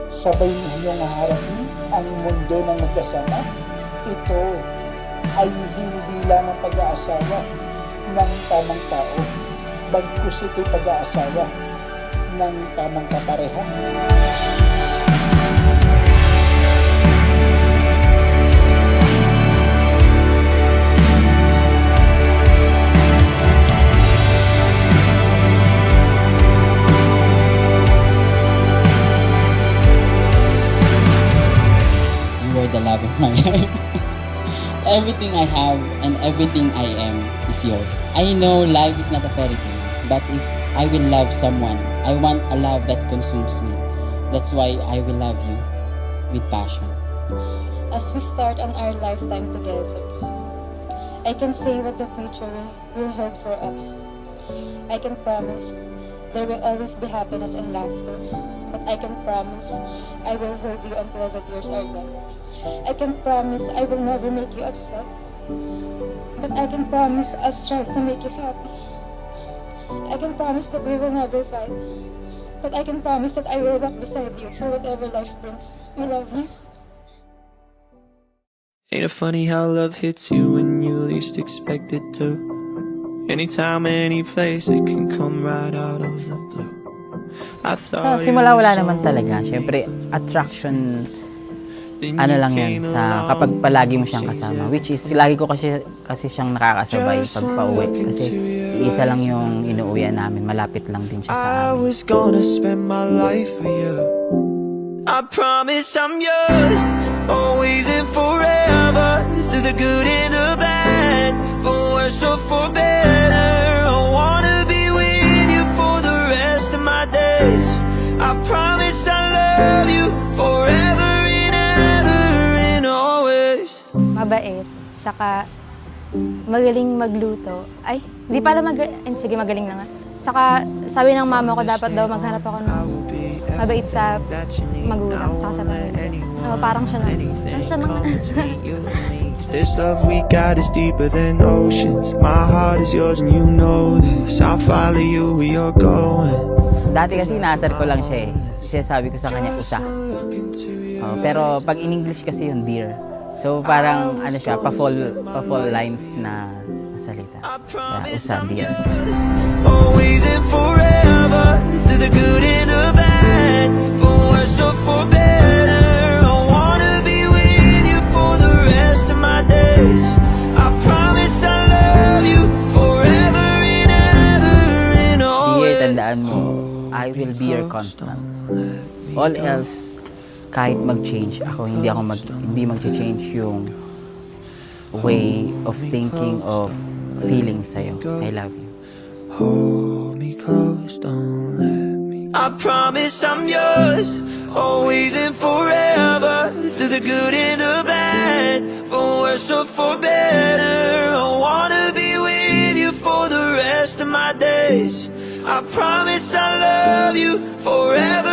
Sabay ninyong haharapin ang mundo ng magkasama. Ito ay hindi lang ang pag-aasawa ng tamang tao, bagkus ito'y pag-aasawa ng tamang kapareha. The love of my life. Everything I have and everything I am is yours. I know life is not a fairy tale, but if I will love someone, I want a love that consumes me. That's why I will love you with passion. As we start on our lifetime together, I can say what the future will hold for us. I can promise there will always be happiness and laughter, but I can promise I will hold you until the tears are gone. I can promise I will never make you upset, but I can promise I'll strive to make you happy. I can promise that we will never fight, but I can promise that I will walk beside you through whatever life brings. I love you. Ain't it funny how love hits you when you least expect it to? Anytime, any place, it can come right out of the blue. Sa simula wala naman talaga. Siyempre, attraction, ano lang yan, sa kapag palagi mo siyang kasama. Which is, lagi ko kasi siyang nakakasabay pag pauwi. Kasi isa lang yung inuuwian namin. Malapit lang din siya sa amin. I was gonna spend my life with you. I promise I'm yours, always and forever. Through the good and the bad, for worse or for better. I wanna be with you for the rest of my days. I promise I love you forever and ever and always. Mabait, saka magaling magluto. Ay, di pala sige, magaling na nga. Saka sabi ng mama ko dapat daw maghanap ako ng mabait sa magulang, saka sa pamilya. Parang siya na. This love we got is deeper than oceans. My heart is yours and you know this. I'll follow you where you're going. Dati kasi inaasar ko lang siya eh. Sinasabi ko sa kanya, usa. Pero pag in English kasi yung dear. So parang ano siya, pa-fall lines na salita. Kaya usa, dear. Always and forever, through the good and the bad, for worse or for better. I wanna be with you for the rest of my days. I promise I love you forever and ever and always. Tandaan mo, I will be your constant. All else, kahit mag-change ako, hindi mag-change yung way of thinking, of feeling sa'yo. I love you. Hold me close, don't let me. I promise I'm yours, always and forever. Through the good and the bad, for worse or for better. I wanna be with you for the rest of my days. I promise I love you forever.